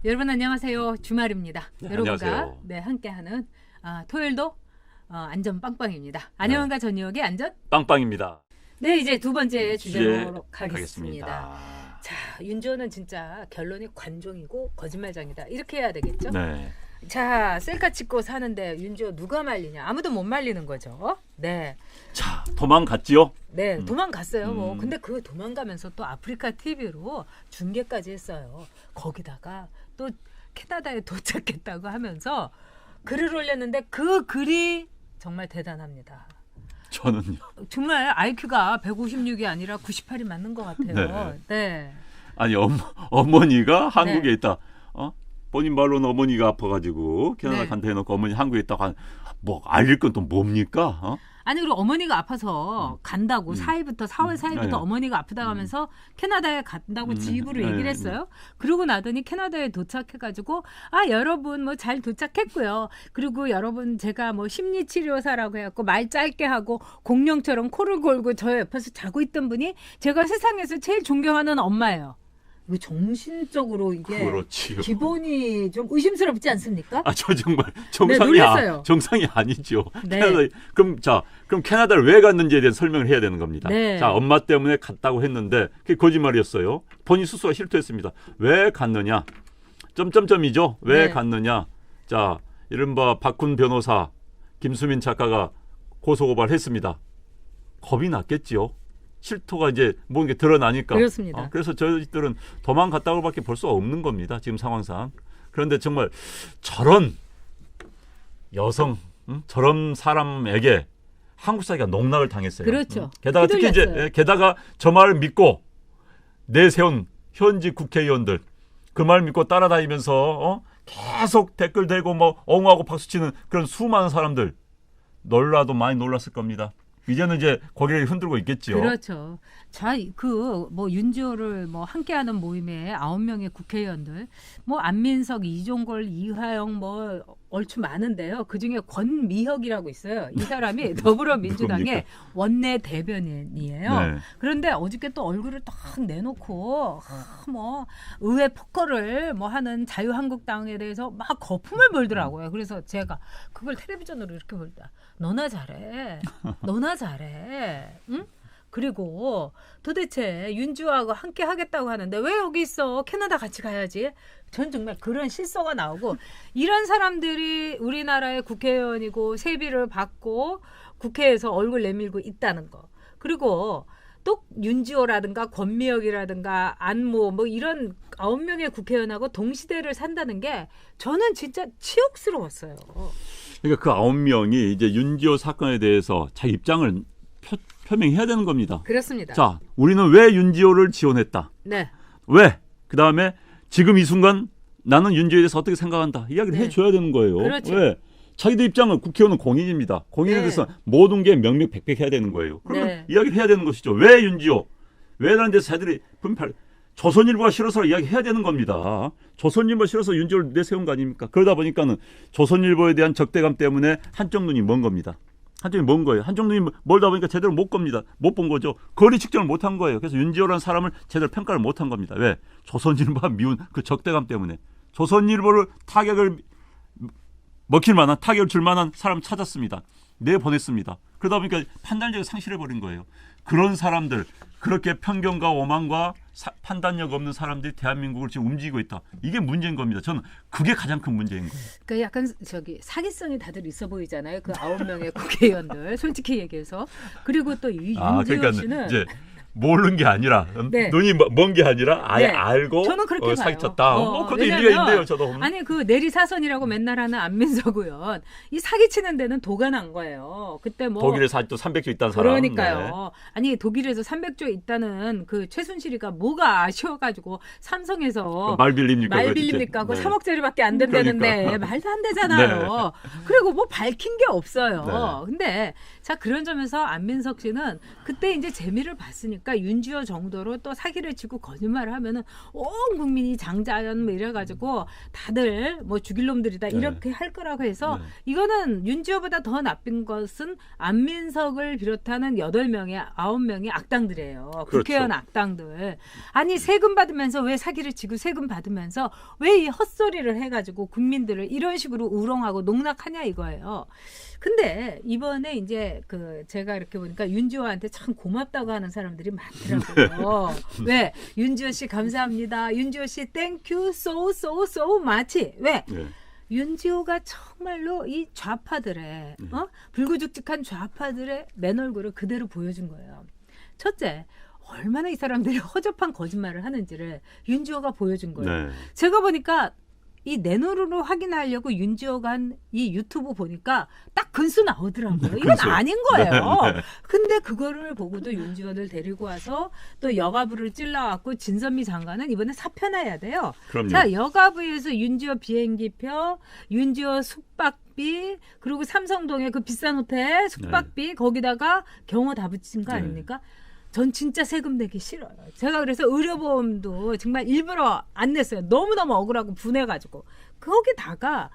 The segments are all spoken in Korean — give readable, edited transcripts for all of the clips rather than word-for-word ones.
여러분 안녕하세요. 주말입니다. 네, 여러분과 안녕하세요. 함께하는 토요일도 안전 빵빵입니다. 안녕한가 전역의 안전. 빵빵입니다. 네, 이제 두 번째 주제로 주제 가겠습니다. 자, 윤주호는 진짜 결론이 관종이고 거짓말장이다. 이렇게 해야 되겠죠? 네. 자, 셀카 찍고 사는데 윤주호 누가 말리냐? 아무도 못 말리는 거죠. 네. 자, 도망갔지요? 네, 도망갔어요. 뭐. 음. 근데 그 도망가면서 또 아프리카 TV로 중계까지 했어요. 거기다가 또 캐나다에 도착했다고 하면서 글을 올렸는데 그 글이 정말 대단합니다. 저는요. 정말 IQ가 156이 아니라 98이 맞는 것 같아요. 네. 아니 어머니가 한국에 네. 있다. 본인 말로는 어머니가 아파가지고 캐나다 네. 간다 해놓고 어머니 한국에 있다고 뭐 알릴 건 또 뭡니까? 아니 그리고 어머니가 아파서 간다고 4일부터 4월 4일부터 네. 어머니가 아프다고 하면서 캐나다에 간다고 지 입으로 네. 얘기를 했어요. 그러고 나더니 캐나다에 도착해가지고 여러분 뭐 잘 도착했고요. 그리고 여러분 제가 뭐 심리치료사라고 해갖고 말 짧게 하고 공룡처럼 코를 골고 저 옆에서 자고 있던 분이 제가 세상에서 제일 존경하는 엄마예요. 이거 정신적으로 이게 그렇지요. 기본이 좀 의심스럽지 않습니까? 저 정말 네, 놀랐어요. 정상이 아니죠. 네. 그럼 캐나다를 왜 갔는지에 대한 설명을 해야 되는 겁니다. 네. 자, 엄마 때문에 갔다고 했는데 그게 거짓말이었어요. 본인 스스로가 실토했습니다. 왜 갔느냐? 점점점이죠. 왜 네. 갔느냐? 자, 이른바 박훈 변호사, 김수민 작가가 고소고발했습니다. 겁이 났겠지요. 실토가 이제 모든 게 드러나니까. 그렇습니다. 그래서 저희들은 도망갔다고밖에 볼 수 없는 겁니다. 지금 상황상. 그런데 정말 저런 여성, 저런 사람에게 한국 사회가 농락을 당했어요. 그렇죠. 게다가 특히 휘둘렸어요. 게다가 저 말을 믿고 내세운 현직 국회의원들 그 말 믿고 따라다니면서 계속 댓글 대고 뭐 엉하고 박수치는 그런 수많은 사람들 놀라도 많이 놀랐을 겁니다. 이제는 이제 고개를 흔들고 있겠죠. 그렇죠. 자, 뭐 윤지호를 뭐 함께하는 모임에 9명의 국회의원들, 뭐 안민석, 이종걸, 이화영 뭐 얼추 많은데요. 그 중에 권미혁이라고 있어요. 이 사람이 더불어민주당의 원내 대변인이에요. 네. 그런데 어저께 또 얼굴을 딱 내놓고 뭐 의회 폭거를 뭐 하는 자유한국당에 대해서 막 거품을 몰더라고요. 그래서 제가 그걸 텔레비전으로 이렇게 볼다. 너나 잘해. 너나 잘해. 응? 그리고 도대체 윤주호하고 함께 하겠다고 하는데 왜 여기 있어? 캐나다 같이 가야지. 전 정말 그런 실소가 나오고 이런 사람들이 우리나라의 국회의원이고 세비를 받고 국회에서 얼굴 내밀고 있다는 거. 그리고 또 윤지호라든가 권미혁이라든가 안모 뭐 이런 9명의 국회의원하고 동시대를 산다는 게 저는 진짜 치욕스러웠어요. 그러니까 그 9명이 이제 윤지호 사건에 대해서 자기 입장을 표명해야 되는 겁니다. 그렇습니다. 자, 우리는 왜 윤지호를 지원했다. 네. 왜? 그다음에 지금 이 순간 나는 윤지호에 대해서 어떻게 생각한다. 이야기를 네. 해줘야 되는 거예요. 그렇죠. 왜? 자기들 입장은 국회의원은 공인입니다. 공인에 네. 대해서 모든 게 명명백백해야 되는 거예요. 그러면 네. 이야기를 해야 되는 것이죠. 왜 윤지호? 왜 라는 데서 자기들이 분발 조선일보가 싫어서 이야기해야 되는 겁니다. 조선일보 싫어서 윤지호를 내세운 거 아닙니까? 그러다 보니까는 조선일보에 대한 적대감 때문에 한쪽 눈이 먼 겁니다. 한쪽이 먼 거예요. 한쪽 눈이 멀다 보니까 제대로 못 겁니다. 못 본 거죠. 거리 측정을 못 한 거예요. 그래서 윤지호라는 사람을 제대로 평가를 못 한 겁니다. 왜? 조선일보가 미운 그 적대감 때문에. 조선일보를 타격을 먹힐 만한 타격을 줄 만한 사람 찾았습니다. 내보냈습니다. 그러다 보니까 판단력을 상실해버린 거예요. 그런 사람들, 그렇게 편견과 오만과 판단력 없는 사람들이 대한민국을 지금 움직이고 있다. 이게 문제인 겁니다. 저는 그게 가장 큰 문제인 거예요. 그러니까 약간 사기성이 다들 있어 보이잖아요. 그 9명의 국회의원들 솔직히 얘기해서. 그리고 또 이 윤지호 그러니까 씨는 이제 모르는 게 아니라 네. 눈이 먼 게 아니라 아예 네. 알고 저는 그렇게 봐요. 사기쳤다. 그것도 왜냐면, 일리가 있네요. 저도. 아니 그 내리사선이라고 맨날 하는 안민석 의원 이 사기치는 데는 도가 난 거예요. 그때 뭐 독일에서 아직도 300조 있다는 사람. 그러니까요. 네. 아니 독일에서 300조 있다는 그 최순실이가 뭐가 아쉬워가지고 삼성에서 말 빌립니까? 말 빌립니까? 그 네. 3억짜리밖에 안 된다는데 그러니까. 말도 안 되잖아요. 그리고 뭐 밝힌 게 없어요. 네. 근데 자 그런 점에서 안민석 씨는 그때 이제 재미를 봤으니까 보니까 윤지호 정도로 또 사기를 치고 거짓말을 하면은 온 국민이 장자연 뭐 이래가지고 다들 뭐 죽일 놈들이다 이렇게 할 거라고 해서 이거는 윤지호보다 더 나쁜 것은 안민석을 비롯하는 8명의 9명의 악당들이에요. 그렇죠. 국회의원 악당들. 아니 세금 받으면서 왜 사기를 치고 세금 받으면서 왜 이 헛소리를 해가지고 국민들을 이런 식으로 우롱하고 농락하냐 이거예요. 근데 이번에 이제 그 제가 이렇게 보니까 윤지호한테 참 고맙다고 하는 사람들이 많더라고요. 왜? 윤지호 씨 감사합니다. 윤지호 씨 땡큐 so much. 왜? 네. 윤지호가 정말로 이 좌파들의 불구죽직한 좌파들의 맨 얼굴을 그대로 보여준 거예요. 첫째, 얼마나 이 사람들이 허접한 거짓말을 하는지를 윤지호가 보여준 거예요. 네. 제가 보니까 이 내 눈으로 확인하려고 윤지호가 한 이 유튜브 보니까 딱 근수 나오더라고요. 이건 근수. 아닌 거예요. 네, 네. 근데 그거를 보고도 윤지호를 데리고 와서 또 여가부를 찔러갖고 진선미 장관은 이번에 사표나야 돼요. 그럼요. 자, 여가부에서 윤지호 비행기표, 윤지호 숙박비, 그리고 삼성동의 그 비싼 호텔 숙박비 거기다가 경호 다 붙인 거 네. 아닙니까? 전 진짜 세금 내기 싫어요. 제가 그래서 의료보험도 정말 일부러 안 냈어요. 너무너무 억울하고 분해가지고. 거기다가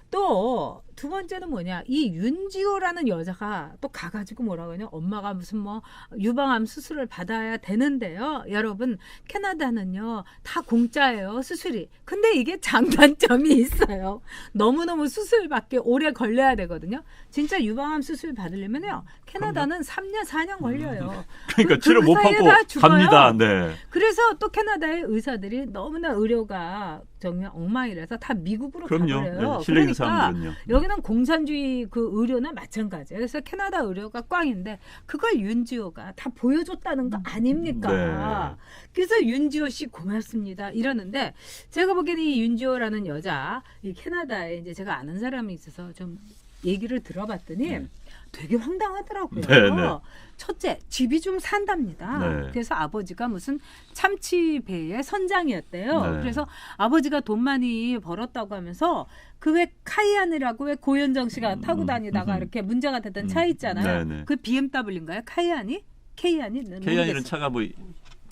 또 두 번째는 뭐냐. 이 윤지호라는 여자가 또 가가지고 뭐라고 하냐. 엄마가 무슨 뭐 유방암 수술을 받아야 되는데요. 여러분 캐나다는요. 다 공짜예요. 수술이. 근데 이게 장단점이 있어요. 너무너무 수술밖에 오래 걸려야 되거든요. 진짜 유방암 수술 받으려면요. 캐나다는 3년 4년 걸려요. 그러니까 그 치료 못 사이에 다 받고 죽어요. 갑니다. 네. 그래서 또 캐나다의 의사들이 너무나 의료가 정말 엉망이라서 다 미국으로 그럼요. 가버려요. 네. 실력 있는 그러니까 사람들은요. 여기는 공산주의 그 의료나 마찬가지예요. 그래서 캐나다 의료가 꽝인데 그걸 윤지호가 다 보여줬다는 거 아닙니까? 네. 그래서 윤지호 씨 고맙습니다 이러는데 제가 보기에는 이 윤지호라는 여자 이 캐나다에 이제 제가 아는 사람이 있어서 좀 얘기를 들어봤더니 되게 황당하더라고요. 네, 네. 첫째, 집이 좀 산답니다. 네. 그래서 아버지가 무슨 참치배의 선장이었대요. 네. 그래서 아버지가 돈 많이 벌었다고 하면서 그 왜 카이안이라고 왜 고현정 씨가 타고 다니다가 이렇게 문제가 됐던 차 있잖아요. 네, 네. 그 BMW인가요? 카이안이? 케이안이? 케이안이라는 차가 뭐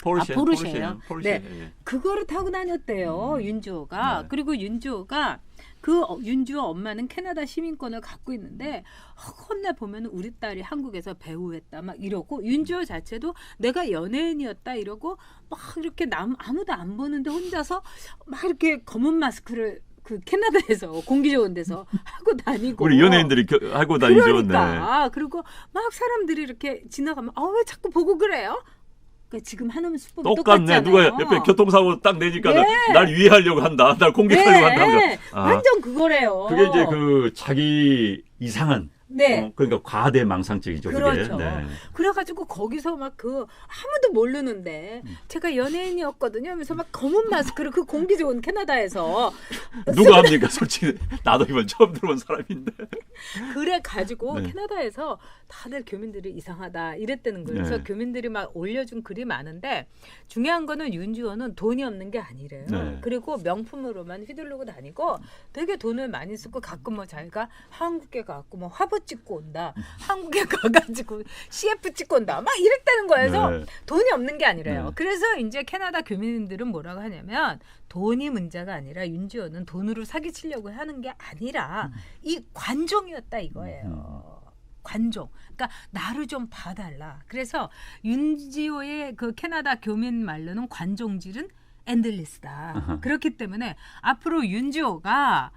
포르쉐, 포르쉐예요. 포르쉐. 네. 예. 그거를 타고 다녔대요. 윤지호가. 네. 그리고 윤지호가 그 윤지호 엄마는 캐나다 시민권을 갖고 있는데 헌내 보면 우리 딸이 한국에서 배우했다 막 이러고 윤지호 자체도 내가 연예인이었다 이러고 막 이렇게 아무도 안 보는데 혼자서 막 이렇게 검은 마스크를 그 캐나다에서 공기 좋은 데서 하고 다니고 우리 연예인들이 하고 다니죠. 그러니까 그리고 막 사람들이 이렇게 지나가면 왜 자꾸 보고 그래요? 그러니까 지금 하는 수법이 똑같네. 똑같잖아요. 누가 옆에 교통사고 딱 내니까 네. 날 위해하려고 한다. 날 공격하려고 한다. 완전 그거래요. 그게 이제 그 자기 이상한 네. 그러니까 과대망상적이죠. 그렇죠. 그게. 네. 그래가지고 거기서 막 그 아무도 모르는데 제가 연예인이었거든요 하면서 막 검은 마스크를 그 공기 좋은 캐나다에서 누가 합니까? 솔직히 나도 이번 처음 들어본 사람인데. 그래가지고 네. 캐나다에서 다들 교민들이 이상하다 이랬다는 거예요. 그래서 네. 교민들이 막 올려준 글이 많은데 중요한 거는 윤지호는 돈이 없는 게 아니래요. 네. 그리고 명품으로만 휘두르고 다니고 되게 돈을 많이 쓰고 가끔 뭐 자기가 한국에 가고 뭐 화보 찍고 온다. 한국에 가가지고 CF 찍고 온다. 막 이랬다는 거예요. 그래서 네. 돈이 없는 게 아니래요. 네. 그래서 이제 캐나다 교민들은 뭐라고 하냐면 돈이 문제가 아니라 윤지호는 돈으로 사기치려고 하는 게 아니라 이 관종이었다 이거예요. 관종. 그러니까 나를 좀 봐달라. 그래서 윤지호의 그 캐나다 교민 말로는 관종질은 엔들리스다. 그렇기 때문에 앞으로 윤지호가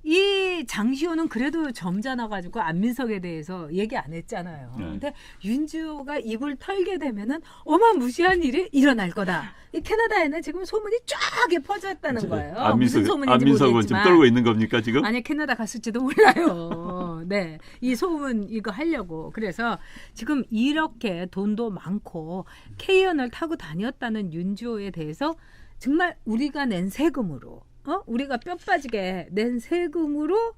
이 장시호는 그래도 점잖아가지고 안민석에 대해서 얘기 안 했잖아요. 네. 근데 윤지호가 입을 털게 되면은 어마무시한 일이 일어날 거다. 이 캐나다에는 지금 소문이 쫙 퍼졌다는 거예요. 무슨 소문인지 안민석은 모르겠지만. 지금 떨고 있는 겁니까 지금? 아니 캐나다 갔을지도 몰라요. 네, 이 소문 이거 하려고. 그래서 지금 이렇게 돈도 많고 K연을 타고 다녔다는 윤지호에 대해서 정말 우리가 낸 세금으로. 우리가 뼈 빠지게 낸 세금으로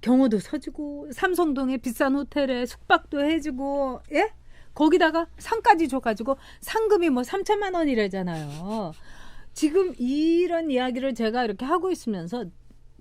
경호도 서주고 삼성동에 비싼 호텔에 숙박도 해주고 예? 거기다가 상까지 줘가지고 상금이 뭐 3천만 원이래잖아요. 지금 이런 이야기를 제가 이렇게 하고 있으면서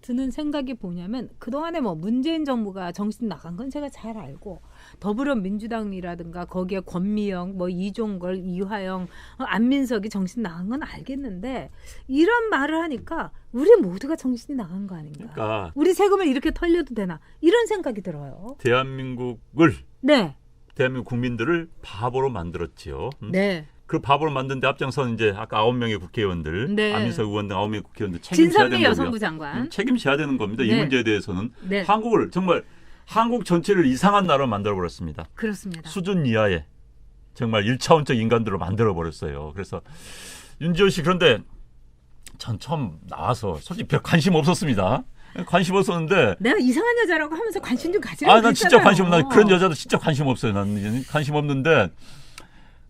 드는 생각이 뭐냐면 그동안에 뭐 문재인 정부가 정신 나간 건 제가 잘 알고 더불어민주당이라든가 거기에 권미영, 뭐 이종걸, 이화영, 안민석이 정신 나간 건 알겠는데 이런 말을 하니까 우리 모두가 정신이 나간 거 아닌가. 그러니까 우리 세금을 이렇게 털려도 되나 이런 생각이 들어요. 대한민국을 네. 대한민국 국민들을 바보로 만들었지요. 네. 그 바보로 만든 데 앞장선 이제 아까 9명의 국회의원들, 네. 안민석 의원 등 9명의 국회의원들 책임져야 진선미 되는 여성부 거고요. 장관. 책임져야 되는 겁니다. 이 네. 문제에 대해서는 네. 한국을 정말 한국 전체를 이상한 나라로 만들어 버렸습니다. 그렇습니다. 수준 이하의 정말 1차원적 인간들로 만들어 버렸어요. 그래서 윤지호 씨 그런데 전 처음 나와서 솔직히 별 관심 없었습니다. 관심 없었는데 내가 이상한 여자라고 하면서 관심 좀 가지라고 난 진짜 했잖아요. 관심 난 그런 여자도 진짜 관심 없어요. 나는 관심 없는데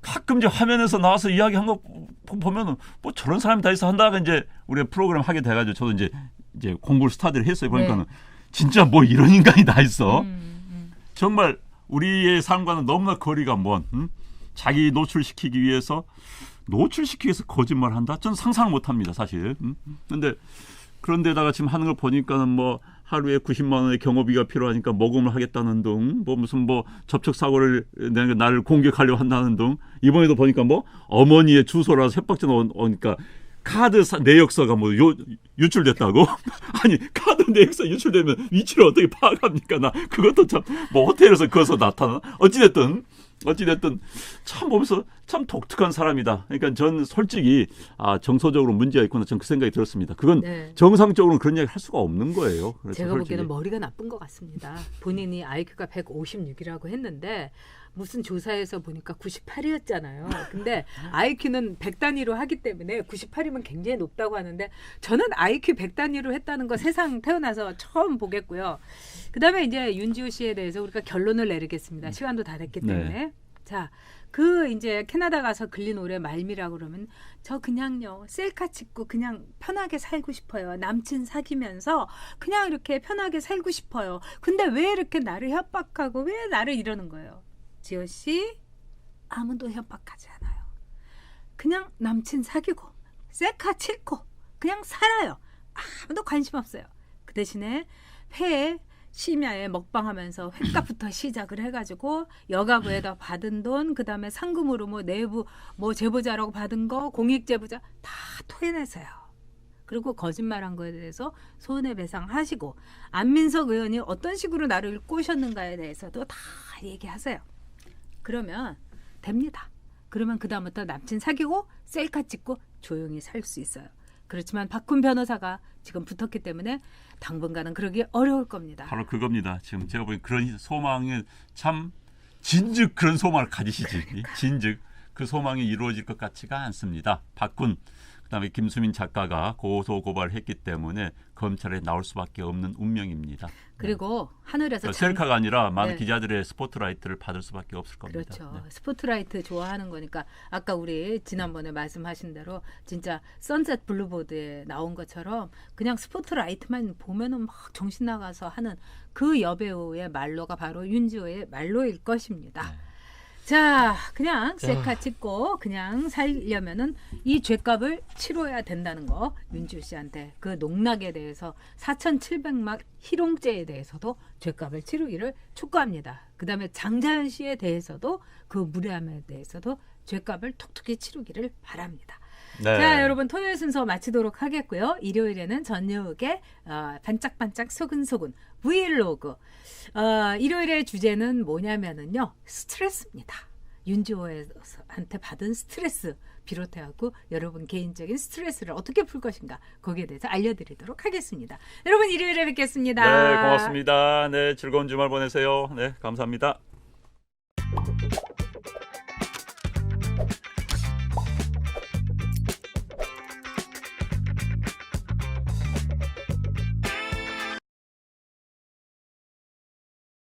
가끔 이제 화면에서 나와서 이야기한 거 보면은 뭐 저런 사람이 다 있어 한다가 이제 우리가 프로그램 하게 돼가지고 저도 이제 공부를 스타디를 했어요. 보니까는 진짜 뭐 이런 인간이 다 있어. 정말 우리의 삶과는 너무나 거리가 먼 자기 노출시키기 위해서 거짓말을 한다. 저는 상상을 못합니다, 사실. 그런데 그런데다가 지금 하는 걸 보니까는 뭐 하루에 90만 원의 경호비가 필요하니까 모금을 하겠다는 등, 뭐 무슨 뭐 접촉 사고를 내는 나를 공격하려고 한다는 등, 이번에도 보니까 뭐 어머니의 주소라서 협박전 오니까 카드 내역서가 뭐 유출됐다고? 아니 카드 내역서 유출되면 위치를 어떻게 파악합니까? 나 그것도 참 뭐 호텔에서 그어서 나타나. 어찌됐든 참 보면서 참 독특한 사람이다. 그러니까 전 솔직히 정서적으로 문제가 있구나. 전 그 생각이 들었습니다. 그건 네. 정상적으로는 그런 이야기 할 수가 없는 거예요. 그래서 제가 솔직히. 보기에는 머리가 나쁜 것 같습니다. 본인이 IQ가 156이라고 했는데 무슨 조사에서 보니까 98이었잖아요. 근데 IQ는 100단위로 하기 때문에 98이면 굉장히 높다고 하는데 저는 IQ 100단위로 했다는 거 세상 태어나서 처음 보겠고요. 그다음에 이제 윤지호 씨에 대해서 우리가 결론을 내리겠습니다. 시간도 다 됐기 때문에. 네. 자, 이제 캐나다 가서 글린 올해 말미라고 그러면 저 그냥요 셀카 찍고 그냥 편하게 살고 싶어요. 남친 사귀면서 그냥 이렇게 편하게 살고 싶어요. 근데 왜 이렇게 나를 협박하고 왜 나를 이러는 거예요? 지호 씨 아무도 협박하지 않아요. 그냥 남친 사귀고 셀카 찍고 그냥 살아요. 아무도 관심 없어요. 그 대신에 회에 심야에 먹방하면서 횟값부터 시작을 해가지고 여가부에다 받은 돈, 그 다음에 상금으로 뭐 내부 뭐 제보자라고 받은 거, 공익 제보자 다 토해내세요. 그리고 거짓말한 거에 대해서 손해배상하시고 안민석 의원이 어떤 식으로 나를 꼬셨는가에 대해서도 다 얘기하세요. 그러면 됩니다. 그러면 그 다음부터 남친 사귀고 셀카 찍고 조용히 살 수 있어요. 그렇지만 박훈 변호사가 지금 붙었기 때문에 당분간은 그러기 어려울 겁니다. 바로 그겁니다. 지금 제가 보기엔 그런 소망에 참 진즉 그런 소망을 가지시지. 그러니까. 진즉 그 소망이 이루어질 것 같지가 않습니다. 박군 그다음에 김수민 작가가 고소 고발을 했기 때문에 검찰에 나올 수밖에 없는 운명입니다. 그리고 하늘에서 셀카가 아니라 많은 네. 기자들의 스포트라이트를 받을 수밖에 없을 겁니다. 그렇죠. 네. 스포트라이트 좋아하는 거니까 아까 우리 지난번에 말씀하신 대로 진짜 선셋 블루보드에 나온 것처럼 그냥 스포트라이트만 보면은 막 정신 나가서 하는 그 여배우의 말로가 바로 윤지호의 말로일 것입니다. 네. 자, 그냥 셀카 찍고 그냥 살려면은 이 죄값을 치러야 된다는 거 윤지호 씨한테 그 농락에 대해서 4,700만 희롱죄에 대해서도 죄값을 치르기를 촉구합니다. 그다음에 장자연 씨에 대해서도 그 무례함에 대해서도 죄값을 톡톡히 치르기를 바랍니다. 네. 자, 여러분 토요일 순서 마치도록 하겠고요. 일요일에는 전유욱의 반짝반짝 소근소근 브이로그. 일요일의 주제는 뭐냐면은요. 스트레스입니다. 윤지호한테 받은 스트레스 비롯해갖고 여러분 개인적인 스트레스를 어떻게 풀 것인가 거기에 대해서 알려드리도록 하겠습니다. 여러분 일요일에 뵙겠습니다. 네, 고맙습니다. 네, 즐거운 주말 보내세요. 네, 감사합니다.